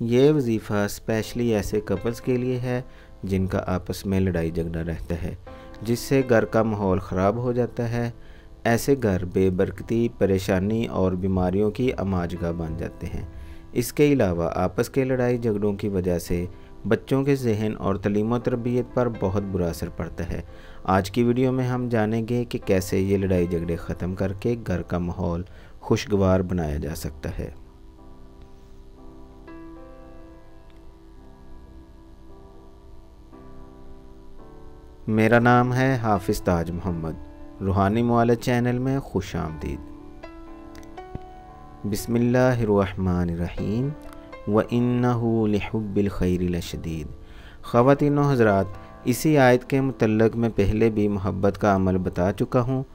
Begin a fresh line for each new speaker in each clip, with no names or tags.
ये वजीफ़ा स्पेशली ऐसे कपल्स के लिए है जिनका आपस में लड़ाई झगड़ा रहता है, जिससे घर का माहौल ख़राब हो जाता है। ऐसे घर बेबरकती, परेशानी और बीमारियों की अमाजगाह बन जाते हैं। इसके अलावा आपस के लड़ाई झगड़ों की वजह से बच्चों के जहन और तलीम व तरबियत पर बहुत बुरा असर पड़ता है। आज की वीडियो में हम जानेंगे कि कैसे ये लड़ाई झगड़े ख़त्म करके घर का माहौल खुशगवार बनाया जा सकता है। मेरा नाम है हाफिज़ ताज मोहम्मद। रूहानी मुआलज चैनल में खुश आमदीद। बिस्मिल्लाहिर्रहमानिर्रहीम व इन्नहु लिहुब्बिल खैरि लशदीद। ख़वातीन व हज़रात, इसी आयत के मुतल्लक़ मैं पहले भी मोहब्बत का अमल बता चुका हूँ,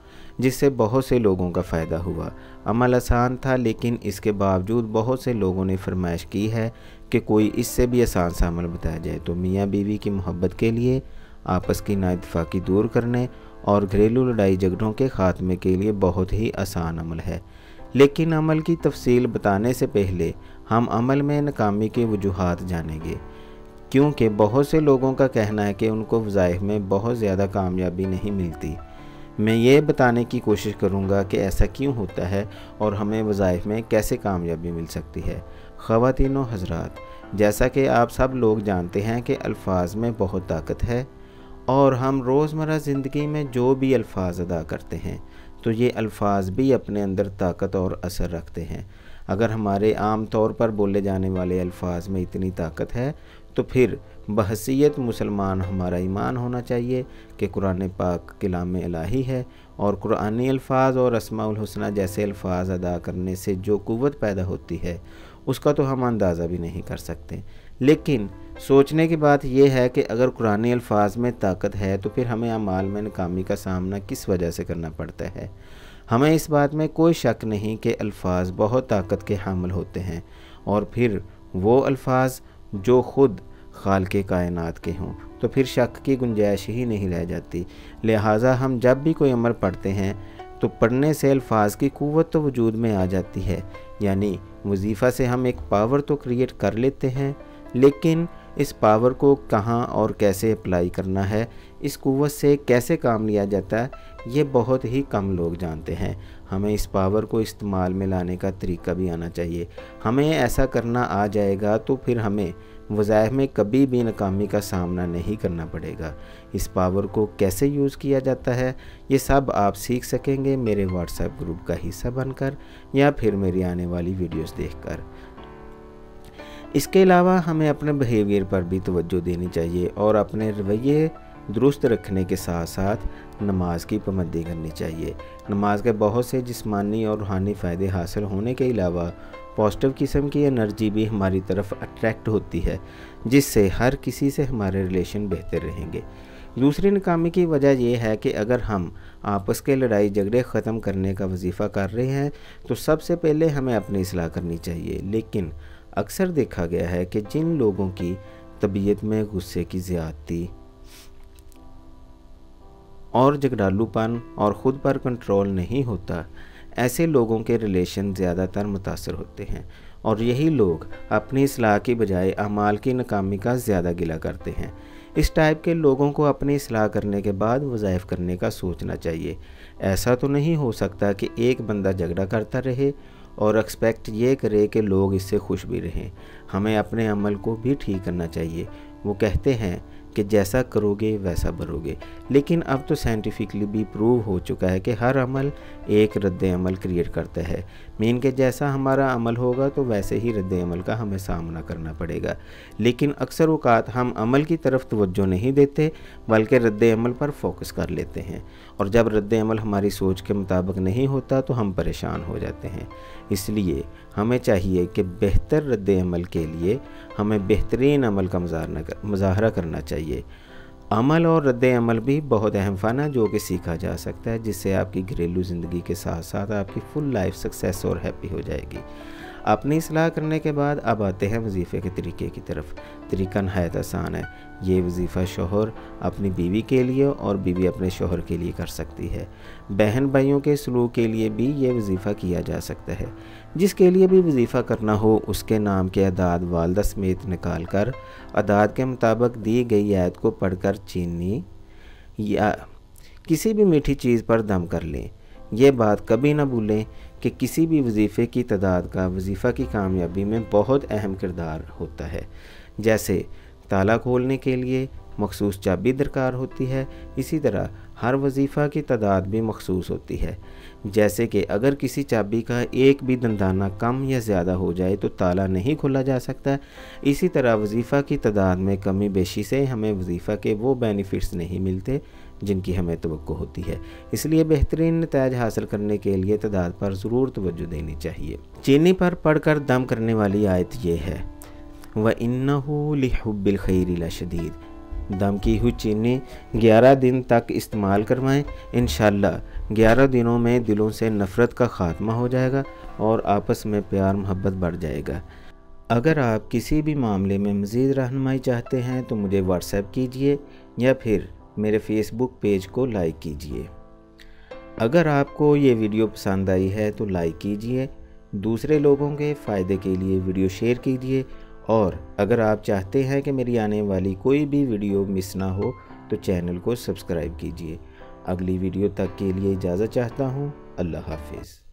जिससे बहुत से लोगों का फ़ायदा हुआ। अमल आसान था, लेकिन इसके बावजूद बहुत से लोगों ने फरमाइश की है कि कोई इससे भी आसान सा अमल बताया जाए। तो मियाँ बीवी की मोहब्बत के लिए, आपस की नाइतफाकी दूर करने और घरेलू लड़ाई झगड़ों के ख़ात्मे के लिए बहुत ही आसान अमल है। लेकिन अमल की तफसील बताने से पहले हम अमल में नाकामी के वजूहात जानेंगे, क्योंकि बहुत से लोगों का कहना है कि उनको वज़ाइफ में बहुत ज़्यादा कामयाबी नहीं मिलती। मैं ये बताने की कोशिश करूँगा कि ऐसा क्यों होता है और हमें वज़ाइफ में कैसे कामयाबी मिल सकती है। ख़वातीन व हज़रात, जैसा कि आप सब लोग जानते हैं कि अल्फाज में बहुत ताकत है और हम रोज़मर्रा ज़िंदगी में जो भी अल्फाज अदा करते हैं तो ये अल्फाज भी अपने अंदर ताकत और असर रखते हैं। अगर हमारे आम तौर पर बोले जाने वाले अल्फाज में इतनी ताकत है तो फिर बहसीयत मुसलमान हमारा ईमान होना चाहिए कि कुरान पाक कलाम इलाही है और कुरानी अल्फाज और अस्माउल हुस्ना जैसे अल्फाज अदा करने से जो क़ुव्वत पैदा होती है उसका तो हम अंदाज़ा भी नहीं कर सकते। लेकिन सोचने की बात यह है कि अगर कुरानी अल्फाज में ताकत है तो फिर हमें अमाल में नाकामी का सामना किस वजह से करना पड़ता है। हमें इस बात में कोई शक नहीं कि अल्फाज बहुत ताकत के हामिल होते हैं और फिर वो अल्फाज जो ख़ुद खालिक़े कायनात के हों तो फिर शक की गुंजाइश ही नहीं रह जाती। लिहाजा हम जब भी कोई अमल पढ़ते हैं तो पढ़ने से अल्फाज की क़ुव्वत तो वजूद में आ जाती है, यानी वजीफ़ा से हम एक पावर तो क्रिएट कर लेते हैं, लेकिन इस पावर को कहाँ और कैसे अप्लाई करना है, इस क़ुव्वत से कैसे काम लिया जाता है, ये बहुत ही कम लोग जानते हैं। हमें इस पावर को इस्तेमाल में लाने का तरीका भी आना चाहिए। हमें ऐसा करना आ जाएगा तो फिर हमें वज़ाइफ में कभी भी नाकामी का सामना नहीं करना पड़ेगा। इस पावर को कैसे यूज़ किया जाता है ये सब आप सीख सकेंगे मेरे व्हाट्सएप ग्रुप का हिस्सा बनकर या फिर मेरी आने वाली वीडियोस देखकर। इसके अलावा हमें अपने बिहेवियर पर भी तवज्जो देनी चाहिए और अपने रवैये दुरुस्त रखने के साथ साथ नमाज की पाबंदी करनी चाहिए। नमाज के बहुत से जिस्मानी और रूहानी फ़ायदे हासिल होने के अलावा पॉजिटिव किस्म की एनर्जी भी हमारी तरफ अट्रैक्ट होती है, जिससे हर किसी से हमारे रिलेशन बेहतर रहेंगे। दूसरी नाकामी की वजह यह है कि अगर हम आपस के लड़ाई झगड़े ख़त्म करने का वजीफ़ा कर रहे हैं तो सबसे पहले हमें अपनी इस्लाह करनी चाहिए। लेकिन अक्सर देखा गया है कि जिन लोगों की तबीयत में गुस्से की ज़्यादती और झगड़ालूपन और ख़ुद पर कंट्रोल नहीं होता, ऐसे लोगों के रिलेशन ज़्यादातर मुतासर होते हैं और यही लोग अपनी इस्लाह की बजाय अमाल की नाकामी का ज़्यादा गिला करते हैं। इस टाइप के लोगों को अपनी इस्लाह करने के बाद वज़ाइफ करने का सोचना चाहिए। ऐसा तो नहीं हो सकता कि एक बंदा झगड़ा करता रहे और एक्सपेक्ट ये करे कि लोग इससे खुश भी रहें। हमें अपने अमल को भी ठीक करना चाहिए। वो कहते हैं कि जैसा करोगे वैसा भरोगे, लेकिन अब तो साइंटिफिकली भी प्रूव हो चुका है कि हर अमल एक रद्द अमल क्रिएट करता है। मीन के जैसा हमारा अमल होगा तो वैसे ही रद्द अमल का हमें सामना करना पड़ेगा। लेकिन अक्सर औक़ात हम अमल की तरफ तवज्जो नहीं देते बल्कि रद्द अमल पर फोकस कर लेते हैं, और जब रद्द अमल हमारी सोच के मुताबिक नहीं होता तो हम परेशान हो जाते हैं। इसलिए हमें चाहिए कि बेहतर रद्द अमल के लिए हमें बेहतरीन अमल का मुज़ाहरा करना चाहिए। अमल और रद्द अमल भी बहुत अहम फ़न है जो कि सीखा जा सकता है, जिससे आपकी घरेलू ज़िंदगी के साथ साथ आपकी फुल लाइफ सक्सेस और हैप्पी हो जाएगी। अपनी सलाह करने के बाद अब आते हैं वजीफ़े के तरीके की तरफ। तरीका नहायत आसान है। ये वजीफ़ा शोहर अपनी बीवी के लिए और बीवी अपने शोहर के लिए कर सकती है। बहन भाइयों के सलूक के लिए भी ये वजीफ़ा किया जा सकता है। जिसके लिए भी वजीफ़ा करना हो उसके नाम के अदाद वालदा समेत निकाल कर अदाद के मुताबिक दी गई आयत को पढ़कर चीनी या किसी भी मीठी चीज़ पर दम कर लें। ये बात कभी ना भूलें कि किसी भी वजीफ़े की तादाद का वजीफ़ा की कामयाबी में बहुत अहम किरदार होता है। जैसे ताला खोलने के लिए मखसूस चाबी दरकार होती है, इसी तरह हर वजीफ़ा की तादाद भी मखसूस होती है। जैसे कि अगर किसी चाबी का एक भी दंदाना कम या ज़्यादा हो जाए तो ताला नहीं खोला जा सकता। इसी तरह वजीफ़ा की तादाद में कमी बेशी से हमें वजीफ़ा के वो बेनिफिट्स नहीं मिलते जिनकी हमें तवक्को होती है। इसलिए बेहतरीन नतीजा हासिल करने के लिए तादाद पर ज़रूर तवज्जो देनी चाहिए। चीनी पर पढ़कर दम करने वाली आयत ये है, व इन्नहु लिहुब्बिल खैरि लशदीद। दम की हुई चीनी 11 दिन तक इस्तेमाल करवाएं। इंशाअल्लाह 11 दिनों में दिलों से नफ़रत का ख़ात्मा हो जाएगा और आपस में प्यार मोहब्बत बढ़ जाएगा। अगर आप किसी भी मामले में मज़ीद रहनुमाई चाहते हैं तो मुझे व्हाट्सएप कीजिए या फिर मेरे फेसबुक पेज को लाइक कीजिए। अगर आपको ये वीडियो पसंद आई है तो लाइक कीजिए, दूसरे लोगों के फ़ायदे के लिए वीडियो शेयर कीजिए और अगर आप चाहते हैं कि मेरी आने वाली कोई भी वीडियो मिस ना हो तो चैनल को सब्सक्राइब कीजिए। अगली वीडियो तक के लिए इजाज़त चाहता हूँ। अल्लाह हाफिज़।